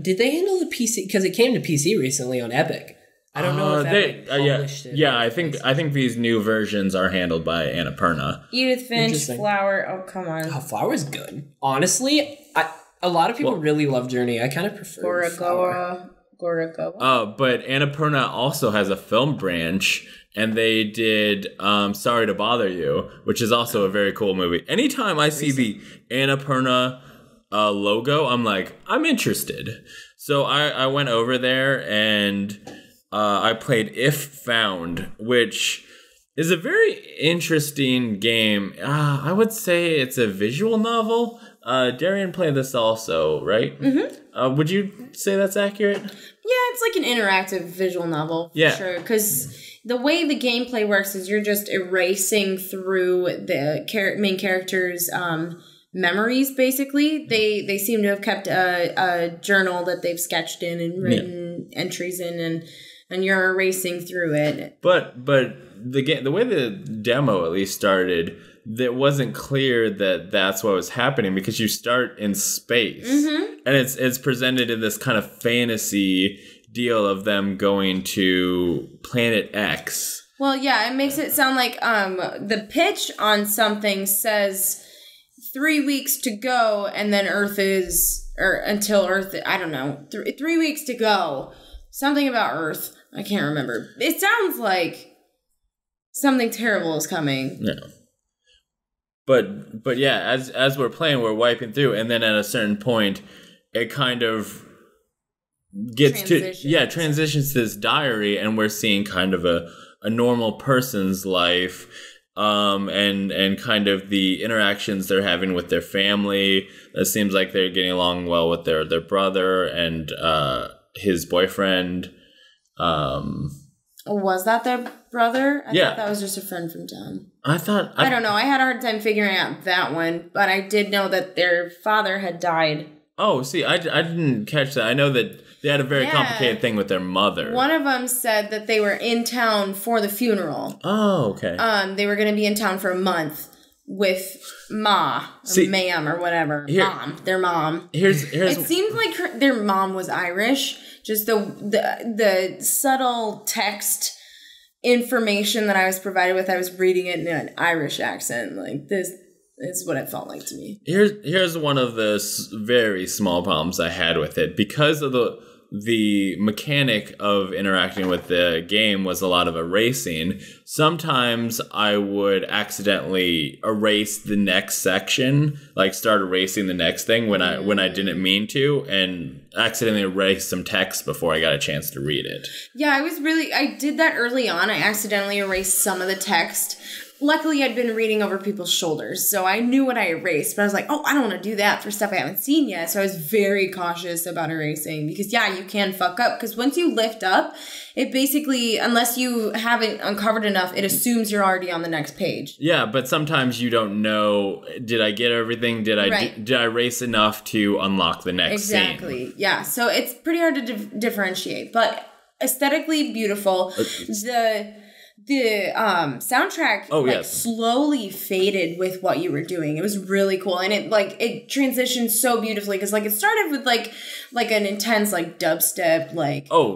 Did they handle the PC? Because it came to PC recently on Epic. I don't know if they published it. Yeah, I think these new versions are handled by Annapurna. Edith Finch, Flower. Oh, come on. Oh, Flower's good. Honestly, a lot of people really love Journey. I kind of prefer Flower. But Annapurna also has a film branch, and they did Sorry to Bother You, which is also a very cool movie. Anytime I see the Annapurna logo, I'm like, I'm interested. So I went over there and I played If Found, which is a very interesting game. I would say it's a visual novel. Darian played this also, right? Mm-hmm. Would you say that's accurate? Yeah, it's like an interactive visual novel, for sure. Because the way the gameplay works is you're just erasing through the main character's memories, basically. They seem to have kept a journal that they've sketched in and written entries in, and you're erasing through it. But the way the demo at least started, it wasn't clear that that's what was happening because you start in space, and it's presented in this kind of fantasy deal of them going to Planet X. Well, yeah, it makes it sound like the pitch on something says 3 weeks to go, and then until Earth. I don't know, 3 weeks to go. Something about Earth. I can't remember. It sounds like something terrible is coming. No. But yeah, as we're playing, we're wiping through, and then at a certain point, it kind of transitions to this diary, and we're seeing kind of a normal person's life, and kind of the interactions they're having with their family. It seems like they're getting along well with their brother and his boyfriend. Was that their brother? I thought that was just a friend from town. I don't know. I had a hard time figuring out that one, but I did know that their father had died. Oh, see, I didn't catch that. I know that they had a very complicated thing with their mother. One of them said that they were in town for the funeral. Oh, okay. They were going to be in town for a month with ma'am or whatever. Their mom. It seemed like their mom was Irish. Just the subtle text information that I was provided with, I was reading it in an Irish accent. Like, this is what it felt like to me. Here's one of the very small problems I had with it. Because of the mechanic of interacting with the game was a lot of erasing. Sometimes I would accidentally erase the next section, like start erasing the next thing when I didn't mean to, and accidentally erase some text before I got a chance to read it. Yeah, I did that early on. I accidentally erased some of the text. Luckily, I'd been reading over people's shoulders, so I knew what I erased. But I was like, I don't want to do that for stuff I haven't seen yet. So I was very cautious about erasing because, you can fuck up. Because once you lift up, it basically, unless you haven't uncovered enough, it assumes you're already on the next page. Yeah, but sometimes you don't know, did I get everything? Did I erase enough to unlock the next scene? Exactly, yeah. So it's pretty hard to differentiate. But aesthetically beautiful. The soundtrack slowly faded with what you were doing. It was really cool, and it transitioned so beautifully because it started with like an intense dubstep,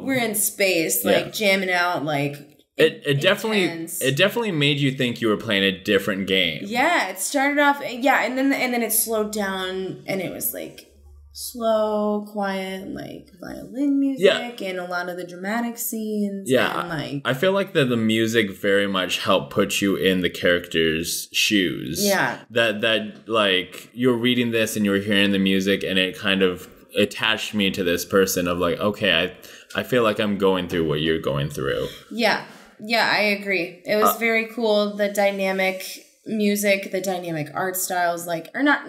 we're in space, jamming out, it definitely made you think you were playing a different game. Yeah, it started off and then it slowed down, and it was slow, quiet, violin music, and a lot of the dramatic scenes. Yeah, and I feel like that the music very much helped put you in the character's shoes. Yeah, that you're reading this and you're hearing the music, and it kind of attached me to this person of like, okay, I feel like I'm going through what you're going through. Yeah, I agree. It was very cool. The dynamic music, the dynamic art styles, like, or not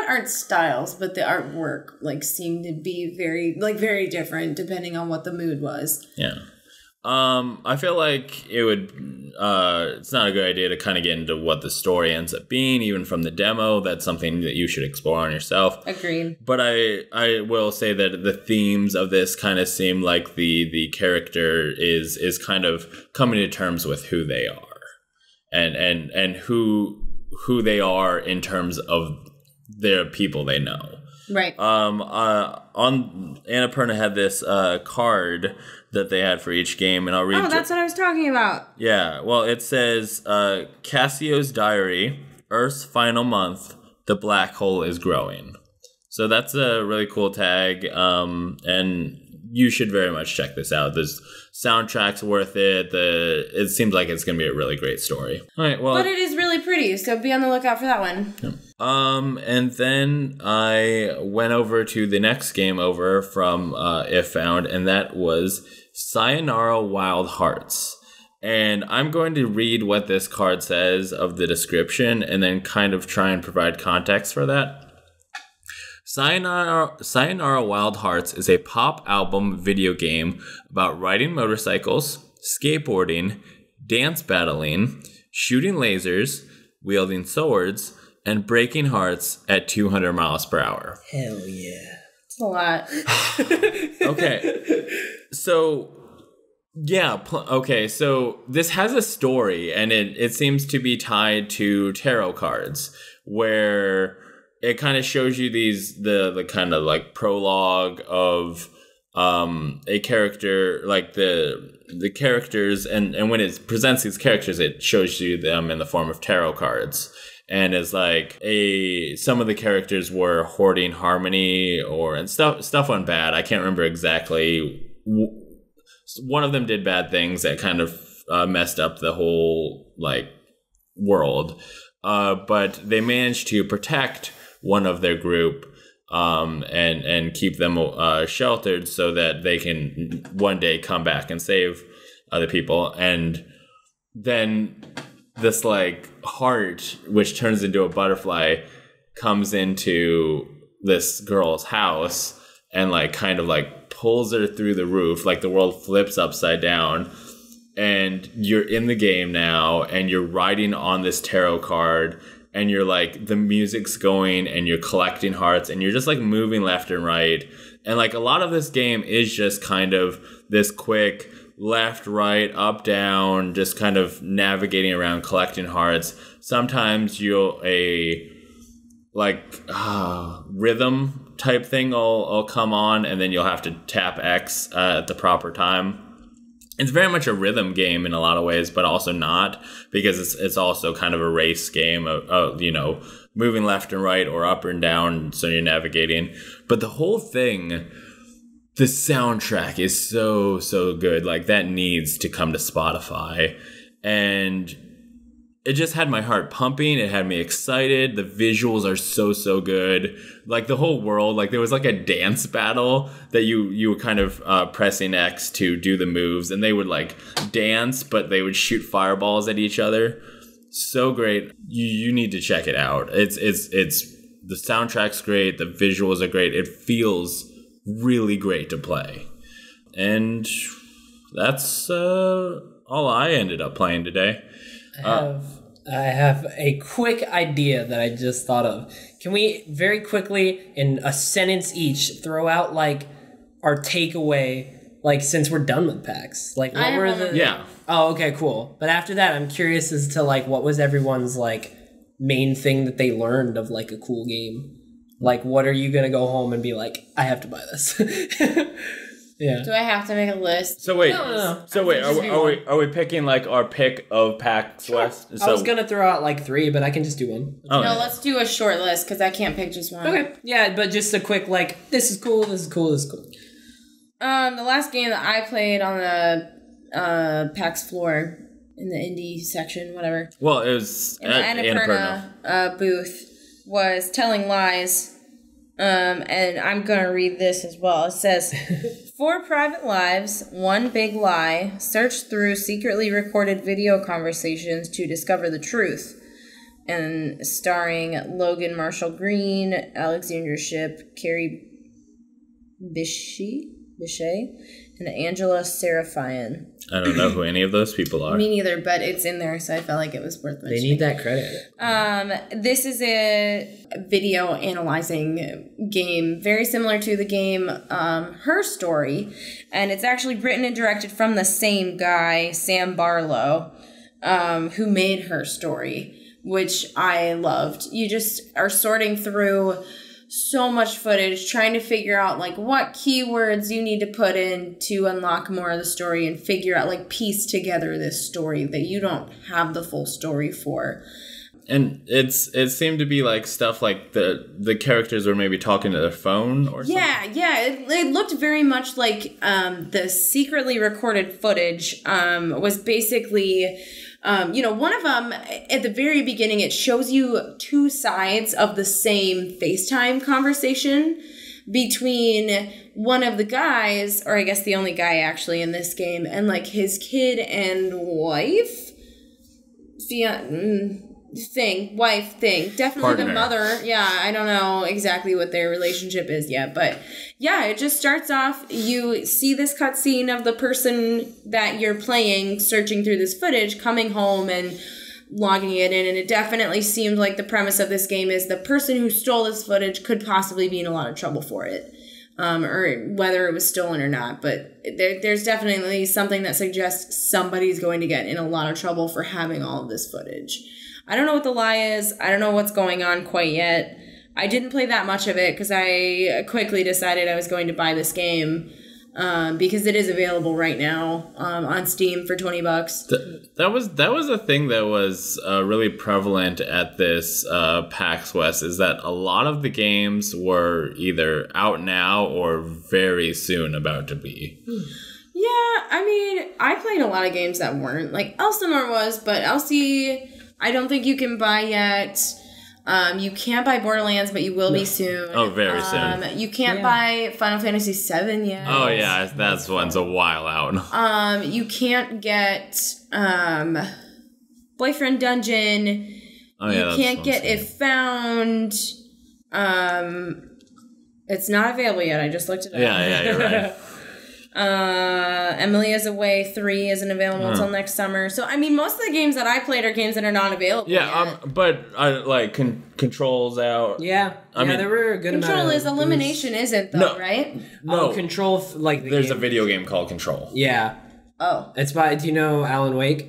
art styles, but the artwork like seemed to be very different depending on what the mood was. Yeah. I feel like it would, it's not a good idea to kind of get into what the story ends up being, even from the demo. That's something that you should explore on yourself. Agreed. But I will say that the themes of this kind of seem like the character is kind of coming to terms with who they are. And who they are in terms of their people they know. Right. On Annapurna had this card that they had for each game, and I'll read. Oh, that's what I was talking about. Yeah. Well, it says Cassio's Diary, Earth's final month, the black hole is growing. So that's a really cool tag, and you should very much check this out. The soundtrack's worth it. It seems like it's going to be a really great story. All right, well, but it is really pretty, so be on the lookout for that one. Yeah. And then I went over to the next game over from If Found, and that was Sayonara Wild Hearts. And I'm going to read what this card says of the description and then kind of try and provide context for that. Sayonara Wild Hearts is a pop album video game about riding motorcycles, skateboarding, dance battling, shooting lasers, wielding swords, and breaking hearts at 200 miles per hour. Hell yeah. It's a lot. Okay. So, yeah. Okay, so this has a story, and it seems to be tied to tarot cards, where it kind of shows you the kind of like prologue of a character, like the characters, and when it presents these characters, it shows you them in the form of tarot cards. And it's like some of the characters were hoarding harmony, and stuff went bad. I can't remember exactly. One of them did bad things that kind of messed up the whole like world, but they managed to protect one of their group and keep them sheltered so that they can one day come back and save other people. And then this like heart, which turns into a butterfly, comes into this girl's house and like kind of like pulls her through the roof. Like the world flips upside down, and you're in the game now, and you're riding on this tarot card, and you're like, the music's going, and you're collecting hearts, and you're just like moving left and right. And like a lot of this game is just kind of this quick left, right, up, down, just kind of navigating around, collecting hearts. Sometimes you'll rhythm type thing will come on, and then you'll have to tap X at the proper time. It's very much a rhythm game in a lot of ways, but also not, because it's also kind of a race game of moving left and right or up and down, so you're navigating. But the whole thing, the soundtrack is so good. Like, that needs to come to Spotify. And it just had my heart pumping. It had me excited. The visuals are so good. Like, the whole world, like, there was like a dance battle that you were kind of pressing X to do the moves, and they would like dance, but they would shoot fireballs at each other. So great. You need to check it out. It's the soundtrack's great. The visuals are great. It feels really great to play. And that's all I ended up playing today. I have a quick idea that I just thought of. Can we very quickly, in a sentence each, throw out like our takeaway, like, since we're done with PAX? Like, what were the... Yeah. Oh, okay, cool. But after that, I'm curious as to like what was everyone's like main thing that they learned of like a cool game. Like, what are you gonna go home and be like, I have to buy this? Yeah. Do I have to make a list? So wait, No. So wait, are we picking like our pick of PAX West? So, I was gonna throw out like 3, but I can just do one. Oh, No, let's do a short list because I can't pick just one. Okay. Yeah, but just a quick like, this is cool, this is cool, this is cool. The last game that I played on the PAX floor in the indie section, whatever. Well, it was in the Annapurna booth was Telling Lies. And I'm going to read this as well. It says, 4 private lives, 1 big lie. Search through secretly recorded video conversations to discover the truth. And starring Logan Marshall Green, Alexandra Shipp, Carrie Bichet, and Angela Serafian. I don't know who any of those people are. Me neither, but it's in there, so I felt like it was worth mentioning. They need that credit. This is a video analyzing game, very similar to the game Her Story, and it's actually written and directed from the same guy, Sam Barlow, who made Her Story, which I loved. You just are sorting through so much footage, trying to figure out like what keywords you need to put in to unlock more of the story and figure out, like, piece together this story that you don't have the full story for. And it seemed to be like stuff like the characters were maybe talking to their phone or something. Yeah. It looked very much like the secretly recorded footage was basically... one of them, at the very beginning, it shows you 2 sides of the same FaceTime conversation between one of the guys, or I guess the only guy actually in this game, and like his kid and wife? Wife thing. Definitely Partner. The mother. Yeah, I don't know exactly what their relationship is yet, but yeah, it just starts off, you see this cutscene of the person that you're playing searching through this footage, coming home and logging it in, and it definitely seemed like the premise of this game is the person who stole this footage could possibly be in a lot of trouble for it. Or whether it was stolen or not, but there's definitely something that suggests somebody's going to get in a lot of trouble for having all of this footage. I don't know what the lie is. I don't know what's going on quite yet. I didn't play that much of it because I quickly decided I was going to buy this game because it is available right now on Steam for $20. That was a thing that was really prevalent at this PAX West, is that a lot of the games were either out now or very soon about to be. Yeah, I mean, I played a lot of games that weren't. Like, Elsinore was, but Elsie... I don't think you can buy yet. You can't buy Borderlands, but you will be soon. Oh, very soon. You can't buy Final Fantasy VII yet. Oh, yeah, that one's a while out. You can't get Boyfriend Dungeon. Oh, yeah, you can't get If Found. It's not available yet. I just looked it up. Yeah, you're right. Emilia's Away 3 isn't available until next summer. So, I mean, most of the games that I played are games that are not available yet. But Control's out. Yeah. I mean, there were a good amount of... Control is Elimination isn't, though, right? No. Control, like... There's a video game called Control. Yeah. Oh. It's by... Do you know Alan Wake?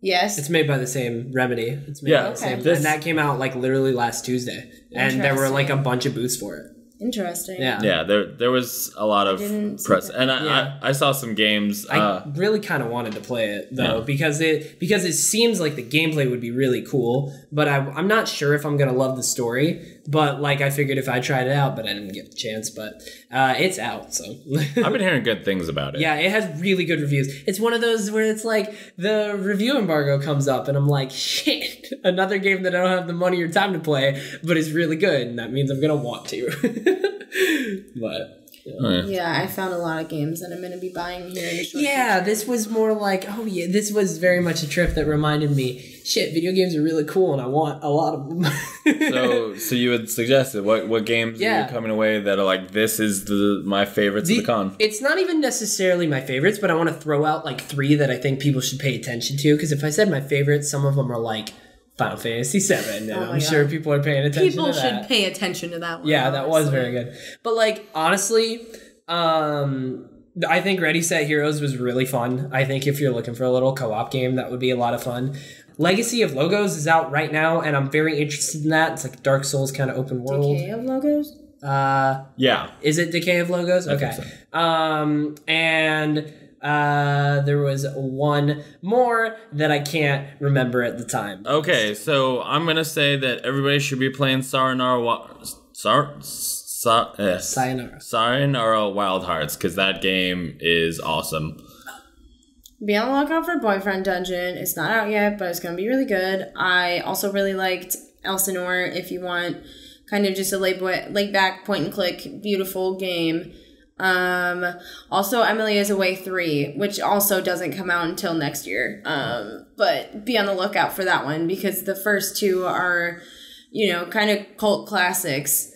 Yes. It's made by the same Remedy. It's made by the same... And that came out, like, literally last Tuesday. And there were, like, a bunch of booths for it. Interesting. Yeah, there was a lot of press, and I saw some games. I really kind of wanted to play it though because it seems like the gameplay would be really cool, but I'm not sure if I'm gonna love the story. But like I figured if I tried it out, but I didn't get the chance. But it's out, so I've been hearing good things about it. Yeah, it has really good reviews. It's one of those where it's like the review embargo comes up, and I'm like, shit, another game that I don't have the money or time to play, but it's really good, and that means I'm gonna want to. But yeah, I found a lot of games that I'm going to be buying here in the short future. This was more like, this was very much a trip that reminded me, shit, video games are really cool and I want a lot of them. so you would suggest it. What games are you coming away that are like, this is my favorites of the con? It's not even necessarily my favorites, but I want to throw out like 3 that I think people should pay attention to, because if I said my favorites, some of them are like Final Fantasy VII, and I'm sure people are paying attention to that. People should pay attention to that one. Yeah, that was very good. But, like, honestly, I think ReadySet Heroes was really fun. I think if you're looking for a little co-op game, that would be a lot of fun. Legacy of Logos is out right now, and I'm very interested in that. It's like Dark Souls kind of open world. Decay of Logos? Yeah. Is it Decay of Logos? Okay. I think so. And... there was one more that I can't remember at the time. Okay, so I'm gonna say that everybody should be playing Sayonara Wild Hearts, because that game is awesome. Be on the lookout for Boyfriend Dungeon. It's not out yet, but it's gonna be really good. I also really liked Elsinore. If you want kind of just a laid back point and click, beautiful game. Also Emily is Away 3, which also doesn't come out until next year. But be on the lookout for that one because the first two are, you know, kind of cult classics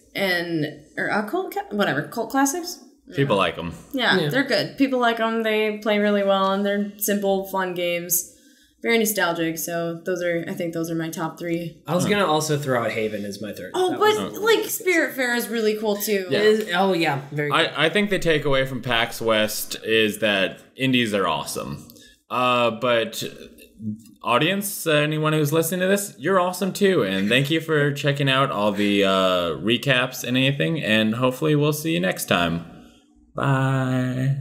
cult classics. People like them. Yeah, they're good. People like them. They play really well, and they're simple, fun games. Very nostalgic. So I think those are my top 3. I was gonna also throw out Haven as my third. Spiritfarer is really cool too. Yeah. Very cool. I think the takeaway from PAX West is that indies are awesome. But audience, anyone who's listening to this, you're awesome too. And thank you for checking out all the recaps and anything. And hopefully we'll see you next time. Bye.